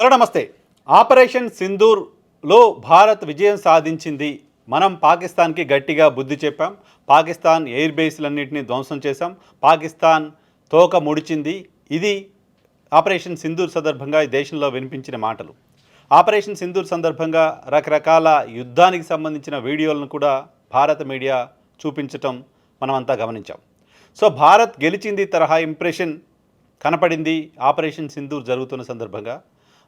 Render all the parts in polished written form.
Hello నమస్తే. Operation సింధూర్లో Bharat విజయం సాధించింది. మనం పాకిస్తాన్కి గట్టిగా బుద్ధి చెప్పాం. పాకిస్తాన్ ఎయిర్ బేస్లన్నింటినీ ధ్వంసం చేశాం. పాకిస్తాన్ తోక ముడిచింది. ఇది ఆపరేషన్ సింధూర్ సందర్భంగా ఈ దేశంలో వినిపించిన మాటలు. ఆపరేషన్ సింధూర్ సందర్భంగా రకరకాల యుద్ధానికి సంబంధించిన వీడియోలను కూడా భారత మీడియా చూపించటం మనమంతా గమనించాం. సో భారత్ గెలిచింది తరహా ఇంప్రెషన్ కనపడింది ఆపరేషన్ సింధూర్ జరుగుతున్న సందర్భంగా.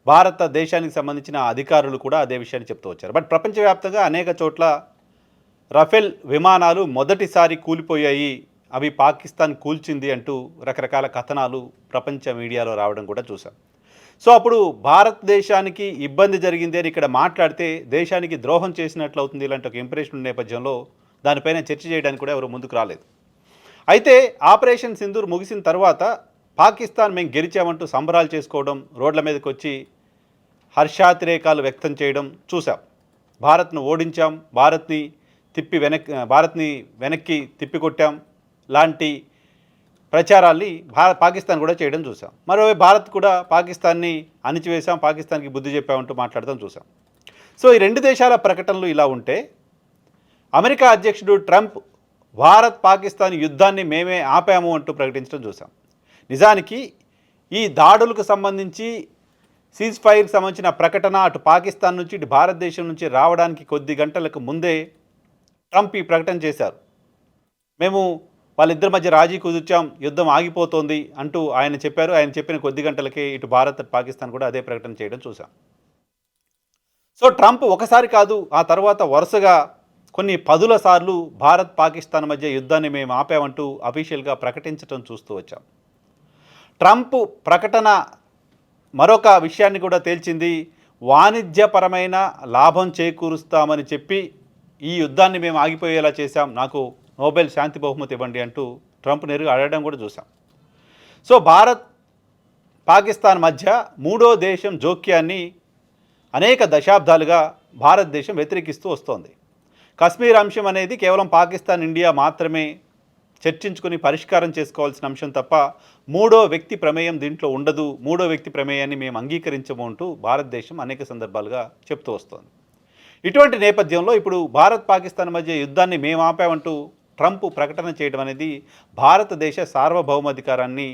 భారతదేశానికి సంబంధించిన అధికారులు కూడా అదే విషయాన్ని చెప్తూ వచ్చారు. బట్ ప్రపంచవ్యాప్తంగా అనేక చోట్ల రఫేల్ విమానాలు మొదటిసారి కూలిపోయాయి, అవి పాకిస్తాన్ కూల్చింది అంటూ రకరకాల కథనాలు ప్రపంచ మీడియాలో రావడం కూడా చూసాం. సో అప్పుడు భారతదేశానికి ఇబ్బంది జరిగింది అని ఇక్కడ మాట్లాడితే దేశానికి ద్రోహం చేసినట్లు అవుతుంది ఇలాంటి ఒక ఇంప్రెషన్ నేపథ్యంలో దానిపైన చర్చ చేయడానికి కూడా ఎవరు ముందుకు రాలేదు. అయితే ఆపరేషన్ సింధూర్ ముగిసిన తర్వాత పాకిస్తాన్ మేము గెలిచామంటూ సంబరాలు చేసుకోవడం, రోడ్ల మీదకి వచ్చి హర్షాతిరేకాలు వ్యక్తం చేయడం చూసాం. భారత్ను ఓడించాం, భారత్ని వెనక్కి తిప్పికొట్టాం లాంటి ప్రచారాల్ని పాకిస్తాన్ కూడా చేయడం చూసాం. మరోవైపు భారత్ కూడా పాకిస్తాన్ని అణిచివేశాం, పాకిస్తాన్కి బుద్ధి చెప్పామంటూ మాట్లాడడం చూసాం. సో ఈ రెండు దేశాల ప్రకటనలు ఇలా ఉంటే అమెరికా అధ్యక్షుడు ట్రంప్ భారత్ పాకిస్తాన్ యుద్ధాన్ని మేమే ఆపాము అంటూ ప్రకటించడం చూసాం. నిజానికి ఈ దాడులకు సంబంధించి సీజ్ ఫైర్కి సంబంధించిన ప్రకటన అటు పాకిస్తాన్ నుంచి ఇటు భారతదేశం నుంచి రావడానికి కొద్ది గంటలకు ముందే ట్రంప్ ఈ ప్రకటన చేశారు. మేము వాళ్ళిద్దరి మధ్య రాజీ కుదిర్చాం, యుద్ధం ఆగిపోతోంది అంటూ ఆయన చెప్పారు. ఆయన చెప్పిన కొద్ది గంటలకే ఇటు భారత్ పాకిస్తాన్ కూడా అదే ప్రకటన చేయడం చూసాం. సో ట్రంప్ ఒకసారి కాదు, ఆ తర్వాత వరుసగా కొన్ని పదుల సార్లు భారత్ పాకిస్తాన్ మధ్య యుద్ధాన్ని మేము ఆపామంటూ అఫీషియల్గా ప్రకటించడం చూస్తూ వచ్చాం. ట్రంప్ ప్రకటన మరొక విషయాన్ని కూడా తేల్చింది. వాణిజ్యపరమైన లాభం చేకూరుస్తామని చెప్పి ఈ యుద్ధాన్ని మేము ఆగిపోయేలా చేశాం, నాకు నోబెల్ శాంతి బహుమతి ఇవ్వండి అంటూ ట్రంప్ నేరుగా అడగడం కూడా చూసాం. సో భారత్ పాకిస్తాన్ మధ్య మూడో దేశం జోక్యాన్ని అనేక దశాబ్దాలుగా భారతదేశం వ్యతిరేకిస్తూ వస్తోంది. కశ్మీర్ అంశం అనేది కేవలం పాకిస్తాన్ ఇండియా మాత్రమే చర్చించుకుని పరిష్కారం చేసుకోవాల్సిన అంశం తప్ప మూడో వ్యక్తి ప్రమేయం దీంట్లో ఉండదు, మూడో వ్యక్తి ప్రమేయాన్ని మేము అంగీకరించము అంటూ భారతదేశం అనేక సందర్భాలుగా చెప్తూ వస్తోంది. ఇటువంటి నేపథ్యంలో ఇప్పుడు భారత్ పాకిస్తాన్ మధ్య యుద్ధాన్ని మేము ఆపామంటూ ట్రంప్ ప్రకటన చేయడం అనేది భారతదేశ సార్వభౌమాధికారాన్ని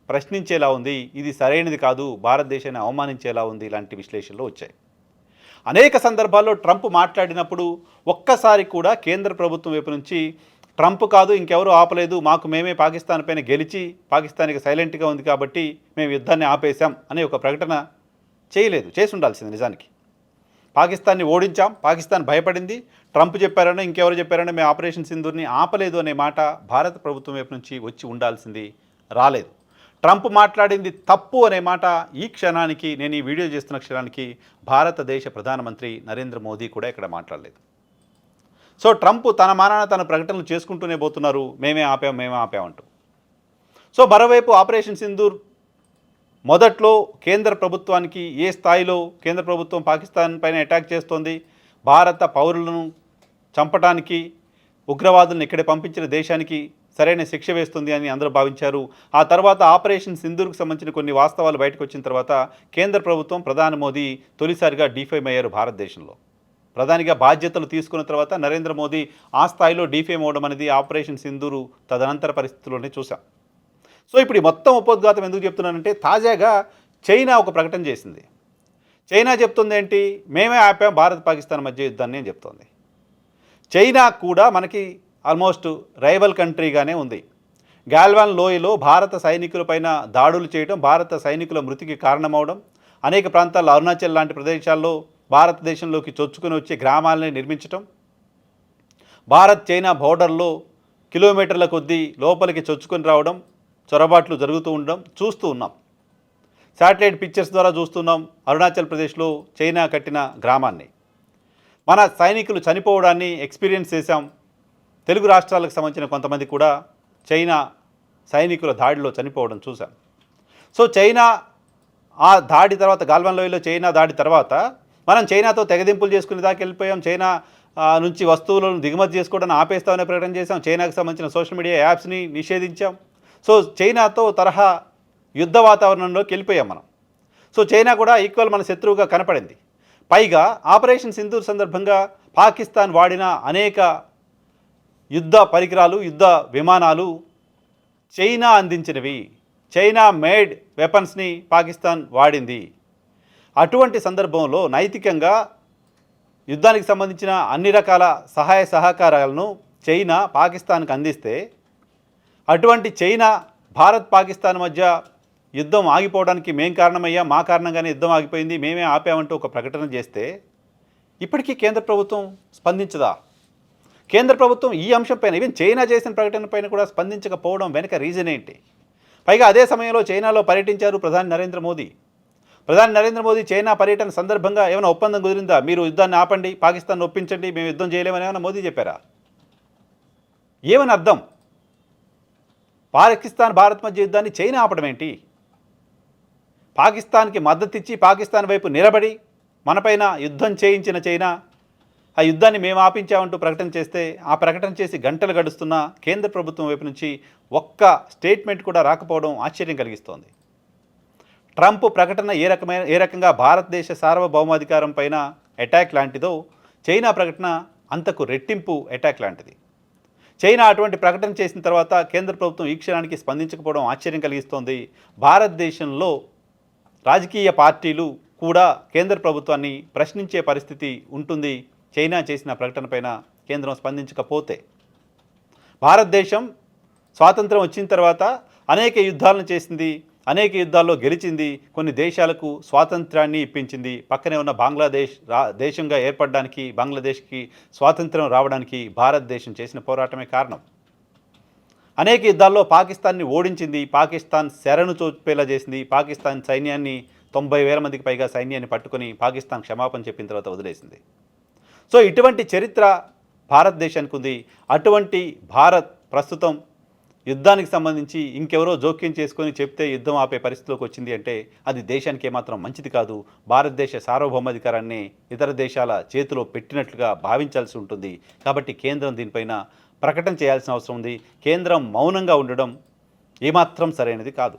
ప్రశ్నించేలా ఉంది, ఇది సరైనది కాదు, భారతదేశాన్ని అవమానించేలా ఉంది, ఇలాంటి విశ్లేషణలు వచ్చాయి. అనేక సందర్భాల్లో ట్రంప్ మాట్లాడినప్పుడు ఒక్కసారి కూడా కేంద్ర ప్రభుత్వం వైపు నుంచి ట్రంప్ కాదు ఇంకెవరు ఆపలేదు, మాకు మేమే పాకిస్తాన్ పైన గెలిచి పాకిస్తాన్కి సైలెంట్గా ఉంది కాబట్టి మేము యుద్ధాన్ని ఆపేశాం అనే ఒక ప్రకటన చేయలేదు. చేసి ఉండాల్సింది. నిజానికి పాకిస్తాన్ని ఓడించాం, పాకిస్తాన్ భయపడింది, ట్రంప్ చెప్పారనో ఇంకెవరు చెప్పారనో మేము ఆపరేషన్ సింధూర్ని ఆపలేదు అనే మాట భారత ప్రభుత్వం వైపు నుంచి వచ్చి ఉండాల్సింది, రాలేదు. ట్రంప్ మాట్లాడింది తప్పు అనే మాట ఈ క్షణానికి, నేను ఈ వీడియో చేస్తున్న క్షణానికి భారతదేశ ప్రధానమంత్రి నరేంద్ర మోదీ కూడా ఇక్కడ మాట్లాడలేదు. సో ట్రంప్ తన మానాన తన ప్రకటనలు చేసుకుంటూనే పోతున్నారు, మేమే ఆపామంటూ. సో మరోవైపు ఆపరేషన్ సింధూర్ మొదట్లో కేంద్ర ప్రభుత్వానికి ఏ స్థాయిలో కేంద్ర ప్రభుత్వం పాకిస్తాన్ పైన అటాక్ చేస్తోంది, భారత పౌరులను చంపడానికి ఉగ్రవాదులను ఇక్కడే పంపించిన దేశానికి సరైన శిక్ష వేస్తుంది అని అందరూ భావించారు. ఆ తర్వాత ఆపరేషన్ సింధూర్కు సంబంధించిన కొన్ని వాస్తవాలు బయటకు వచ్చిన తర్వాత కేంద్ర ప్రభుత్వం, ప్రధాని మోదీ తొలిసారిగా డీఫేమ్ అయ్యారు. భారతదేశంలో ప్రధానిగా బాధ్యతలు తీసుకున్న తర్వాత నరేంద్ర మోదీ ఆ స్థాయిలో డీఫేమ్ అవడం అనేది ఆపరేషన్ సింధూరు తదనంతర పరిస్థితుల్లోనే చూసాం. సో ఇప్పుడు ఈ మొత్తం ఉపోద్ఘాతం ఎందుకు చెప్తున్నానంటే తాజాగా చైనా ఒక ప్రకటన చేసింది. చైనా చెప్తుంది ఏంటి, మేమే ఆపాం భారత్ పాకిస్తాన్ మధ్య యుద్ధాన్ని అని చెప్తోంది. చైనా కూడా మనకి ఆల్మోస్ట్ రైవల్ కంట్రీగానే ఉంది. గాల్వాన్ లోయలో భారత సైనికులపైన దాడులు చేయడం, భారత సైనికుల మృతికి కారణమవడం, అనేక ప్రాంతాల్లో అరుణాచల్ లాంటి ప్రదేశాల్లో భారతదేశంలోకి చొచ్చుకుని వచ్చే గ్రామాలని నిర్మించటం, భారత్ చైనా బోర్డర్లో కిలోమీటర్ల కొద్దీ లోపలికి చొచ్చుకొని రావడం, చొరబాట్లు జరుగుతూ ఉండడం చూస్తూ ఉన్నాం. శాటిలైట్ పిక్చర్స్ ద్వారా చూస్తున్నాం అరుణాచల్ ప్రదేశ్లో చైనా కట్టిన గ్రామాన్ని. మన సైనికులు చనిపోవడాన్ని ఎక్స్పీరియన్స్ చేశాం. తెలుగు రాష్ట్రాలకు సంబంధించిన కొంతమంది కూడా చైనా సైనికుల దాడిలో చనిపోవడం చూసాం. సో చైనా ఆ దాడి తర్వాత, గాల్వాన్ లోయలో చైనా దాడి తర్వాత మనం చైనాతో తెగదింపులు చేసుకునే దాకా వెళ్ళిపోయాం. చైనా నుంచి వస్తువులను దిగుమతి చేసుకోవడానికి ఆపేస్తామనే ప్రకటన చేశాం. చైనాకు సంబంధించిన సోషల్ మీడియా యాప్స్ని నిషేధించాం. సో చైనాతో తరహా యుద్ధ వాతావరణంలోకి వెళ్ళిపోయాం మనం. సో చైనా కూడా ఈక్వల్ మన శత్రువుగా కనపడింది. పైగా ఆపరేషన్ సింధూర్ సందర్భంగా పాకిస్తాన్ వాడిన అనేక యుద్ధ పరికరాలు, యుద్ధ విమానాలు చైనా అందించినవి. చైనా మేడ్ వెపన్స్ని పాకిస్తాన్ వాడింది. అటువంటి సందర్భంలో నైతికంగా యుద్ధానికి సంబంధించిన అన్ని రకాల సహాయ సహకారాలను చైనా పాకిస్తాన్కి అందిస్తే, అటువంటి చైనా భారత్ పాకిస్తాన్ మధ్య యుద్ధం ఆగిపోవడానికి మేం కారణమయ్యా, మా కారణంగానే యుద్ధం ఆగిపోయింది, మేమే ఆపామంటూ ఒక ప్రకటన చేస్తే ఇప్పటికీ కేంద్ర ప్రభుత్వం స్పందించదా? కేంద్ర ప్రభుత్వం ఈ అంశంపైన, ఈవెన్ చైనా చేసిన ప్రకటన పైన కూడా స్పందించకపోవడం వెనుక రీజన్ ఏంటి? పైగా అదే సమయంలో చైనాలో పర్యటించారు ప్రధాని నరేంద్ర మోదీ. ప్రధాని నరేంద్ర మోదీ చైనా పర్యటన సందర్భంగా ఏమైనా ఒప్పందం కుదిరిందా? మీరు యుద్ధాన్ని ఆపండి, పాకిస్తాన్ ఒప్పించండి, మేము యుద్ధం చేయలేమని ఏమైనా మోదీ చెప్పారా? ఏమని అర్థం? పాకిస్తాన్ భారత్ మధ్య యుద్ధాన్ని చైనా ఆపడం ఏంటి? పాకిస్తాన్కి మద్దతు ఇచ్చి పాకిస్తాన్ వైపు నిలబడి మనపైన యుద్ధం చేయించిన చైనా ఆ యుద్ధాన్ని మేము ఆపించామంటూ ప్రకటన చేస్తే, ఆ ప్రకటన చేసి గంటలు గడుస్తున్న కేంద్ర ప్రభుత్వం వైపు నుంచి ఒక్క స్టేట్మెంట్ కూడా రాకపోవడం ఆశ్చర్యం కలిగిస్తోంది. ట్రంప్ ప్రకటన ఏ రకంగా భారతదేశ సార్వభౌమాధికారం పైన అటాక్ లాంటిదో, చైనా ప్రకటన అంతకు రెట్టింపు అటాక్ లాంటిది. చైనా అటువంటి ప్రకటన చేసిన తర్వాత కేంద్ర ప్రభుత్వం ఈ క్షణానికి స్పందించకపోవడం ఆశ్చర్యం కలిగిస్తోంది. భారతదేశంలో రాజకీయ పార్టీలు కూడా కేంద్ర ప్రభుత్వాన్ని ప్రశ్నించే పరిస్థితి ఉంటుంది చైనా చేసిన ప్రకటన పైన కేంద్రం స్పందించకపోతే. భారతదేశం స్వాతంత్రం వచ్చిన తర్వాత అనేక యుద్ధాలను చేసింది, అనేక యుద్ధాల్లో గెలిచింది, కొన్ని దేశాలకు స్వాతంత్రాన్ని ఇప్పించింది. పక్కనే ఉన్న బంగ్లాదేశ్ దేశంగా ఏర్పడడానికి, బంగ్లాదేశ్కి స్వాతంత్రం రావడానికి భారతదేశం చేసిన పోరాటమే కారణం. అనేక యుద్ధాల్లో పాకిస్తాన్ని ఓడించింది, పాకిస్తాన్ శరణు చూపేలా చేసింది. పాకిస్తాన్ సైన్యాన్ని 90,000 మందికి పైగా సైన్యాన్ని పట్టుకొని పాకిస్తాన్ క్షమాపణ చెప్పిన తర్వాత వదిలేసింది. సో ఇటువంటి చరిత్ర భారతదేశానికి ఉంది. అటువంటి భారత్ ప్రస్తుతం యుద్ధానికి సంబంధించి ఇంకెవరో జోక్యం చేసుకొని చెప్తే యుద్ధం ఆపే పరిస్థితిలోకి వచ్చింది అంటే అది దేశానికి ఏమాత్రం మంచిది కాదు. భారతదేశ సార్వభౌమాధికారాన్ని ఇతర దేశాల చేతిలో పెట్టినట్లుగా భావించాల్సి ఉంటుంది. కాబట్టి కేంద్రం దీనిపైన ప్రకటన చేయాల్సిన అవసరం ఉంది. కేంద్రం మౌనంగా ఉండడం ఏమాత్రం సరైనది కాదు.